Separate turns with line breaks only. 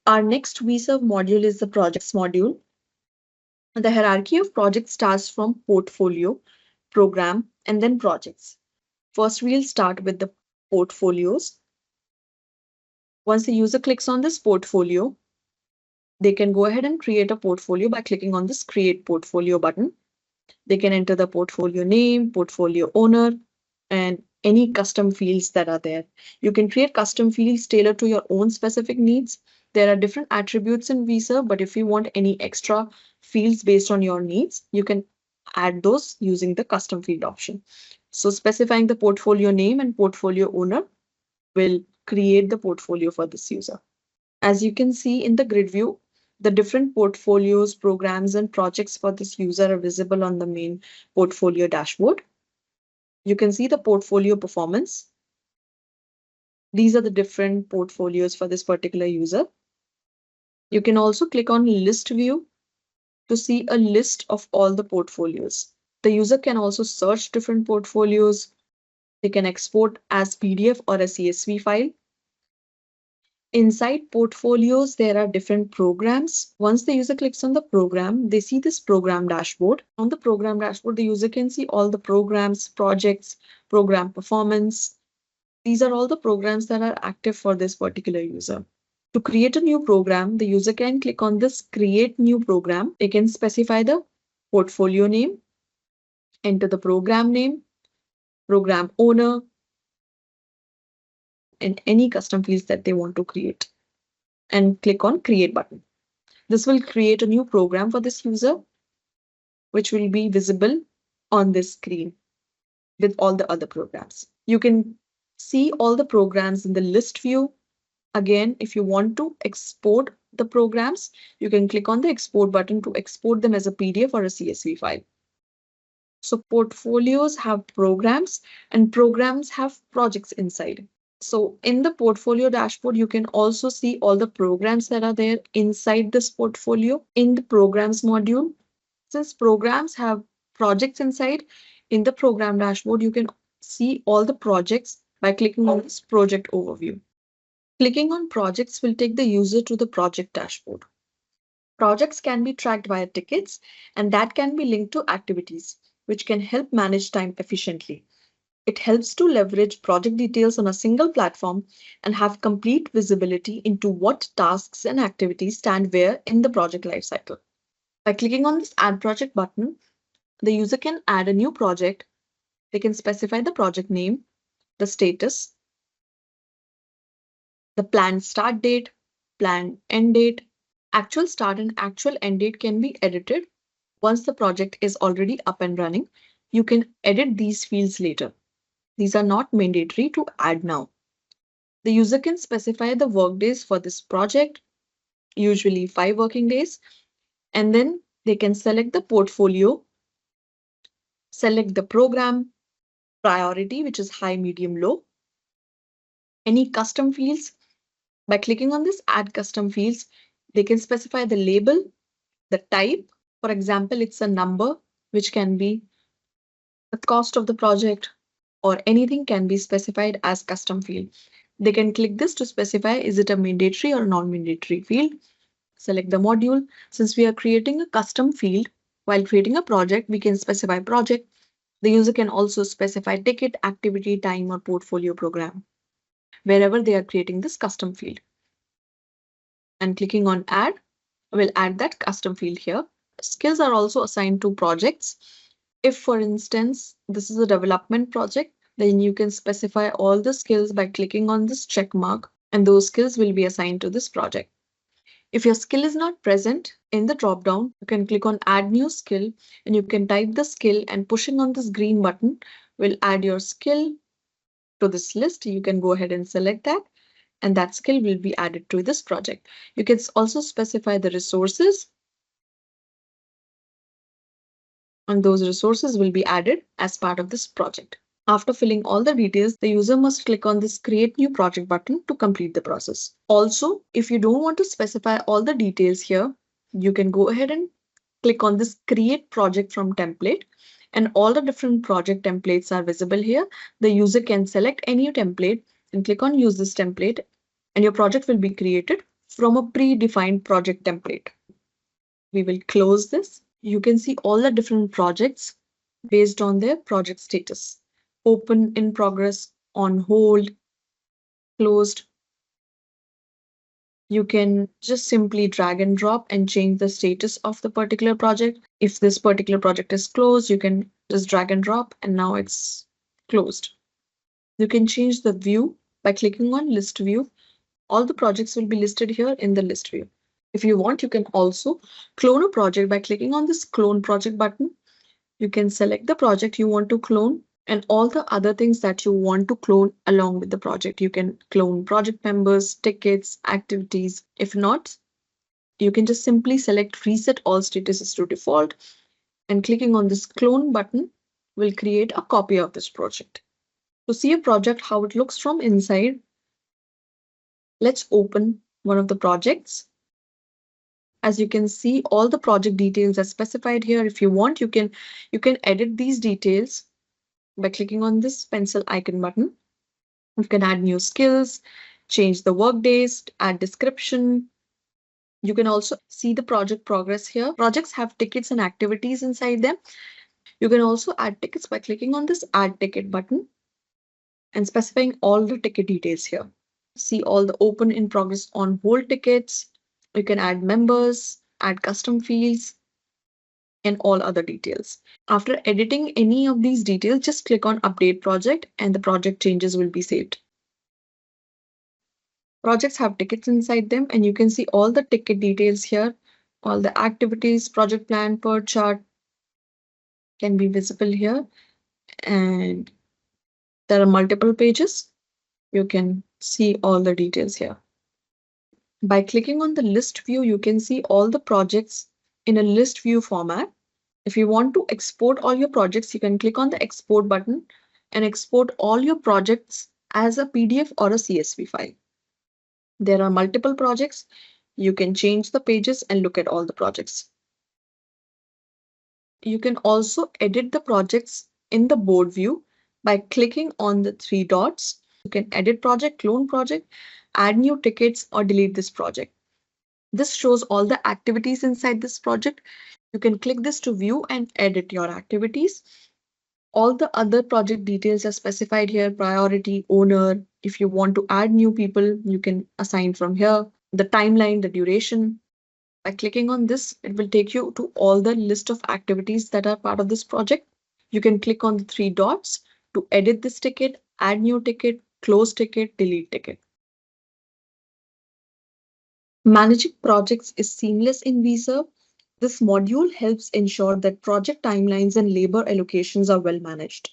Our next VSURVE module is the projects module. The hierarchy of projects starts from portfolio, program, and then projects. First, we'll start with the portfolios. Once the user clicks on this portfolio, they can go ahead and create a portfolio by clicking on this Create Portfolio button. They can enter the portfolio name, portfolio owner, and any custom fields that are there. You can create custom fields tailored to your own specific needs. There are different attributes in VSURVE, but if you want any extra fields based on your needs, you can add those using the custom field option. So specifying the portfolio name and portfolio owner will create the portfolio for this user. As you can see in the grid view, the different portfolios, programs, and projects for this user are visible on the main portfolio dashboard. You can see the portfolio performance. These are the different portfolios for this particular user. You can also click on list view to see a list of all the portfolios. The user can also search different portfolios. They can export as PDF or a CSV file. Inside portfolios, there are different programs. Once the user clicks on the program, they see this program dashboard. On the program dashboard, the user can see all the programs, projects, program performance. These are all the programs that are active for this particular user. To create a new program, the user can click on this Create New Program. They can specify the portfolio name, enter the program name, program owner, and any custom fields that they want to create, and click on Create button. This will create a new program for this user, which will be visible on this screen with all the other programs. You can see all the programs in the list view. Again, if you want to export the programs, you can click on the Export button to export them as a PDF or a CSV file. So portfolios have programs and programs have projects inside. So in the portfolio dashboard, you can also see all the programs that are there inside this portfolio in the programs module. Since programs have projects inside, in the program dashboard, you can see all the projects by clicking on this project overview. Clicking on projects will take the user to the project dashboard. Projects can be tracked via tickets, and that can be linked to activities, which can help manage time efficiently. It helps to leverage project details on a single platform and have complete visibility into what tasks and activities stand where in the project lifecycle. By clicking on this Add Project button, the user can add a new project. They can specify the project name, the status, the planned start date, planned end date. Actual start and actual end date can be edited once the project is already up and running. You can edit these fields later. These are not mandatory to add now. The user can specify the work days for this project, usually 5 working days, and then they can select the portfolio, select the program priority, which is high, medium, low, any custom fields. By clicking on this Add Custom Fields, they can specify the label, the type. For example, it's a number, which can be the cost of the project, or anything can be specified as custom field. They can click this to specify is it a mandatory or non-mandatory field. Select the module. Since we are creating a custom field, while creating a project, we can specify project. The user can also specify ticket, activity, time, or portfolio program, wherever they are creating this custom field. And clicking on Add will add that custom field here. Skills are also assigned to projects. If, for instance, this is a development project, then you can specify all the skills by clicking on this check mark, and those skills will be assigned to this project. If your skill is not present in the dropdown, you can click on Add New Skill, and you can type the skill, and pushing on this green button will add your skill to this list. You can go ahead and select that, and that skill will be added to this project. You can also specify the resources, and those resources will be added as part of this project. After filling all the details, the user must click on this Create New Project button to complete the process. Also, if you don't want to specify all the details here, you can go ahead and click on this Create Project from Template, and all the different project templates are visible here. The user can select any template and click on Use this template, and your project will be created from a predefined project template. We will close this. You can see all the different projects based on their project status. Open, in progress, on hold, closed. You can just simply drag and drop and change the status of the particular project. If this particular project is closed, you can just drag and drop and now it's closed. You can change the view by clicking on list view. All the projects will be listed here in the list view. If you want, you can also clone a project by clicking on this clone project button. You can select the project you want to clone and all the other things that you want to clone along with the project. You can clone project members, tickets, activities. If not, you can just simply select reset all statuses to default, and clicking on this clone button will create a copy of this project. To see a project how it looks from inside, let's open one of the projects. As you can see, all the project details are specified here. If you want, you can edit these details by clicking on this pencil icon button. You can add new skills, change the work days, add description. You can also see the project progress here. Projects have tickets and activities inside them. You can also add tickets by clicking on this add ticket button and specifying all the ticket details here. See all the open, in progress, on hold tickets. You can add members, add custom fields, and all other details. After editing any of these details, just click on update project and the project changes will be saved. Projects have tickets inside them and you can see all the ticket details here. All the activities, project plan, per chart can be visible here, and there are multiple pages. You can see all the details here. By clicking on the list view, you can see all the projects in a list view format. If you want to export all your projects, you can click on the export button and export all your projects as a PDF or a CSV file. There are multiple projects. You can change the pages and look at all the projects. You can also edit the projects in the board view by clicking on the three dots. You can edit project, clone project, add new tickets, or delete this project. This shows all the activities inside this project. You can click this to view and edit your activities. All the other project details are specified here: priority, owner. If you want to add new people, you can assign from here. The timeline, the duration. By clicking on this, it will take you to all the list of activities that are part of this project. You can click on the three dots to edit this ticket, add new ticket, close ticket, delete ticket. Managing projects is seamless in VSURVE. This module helps ensure that project timelines and labor allocations are well managed.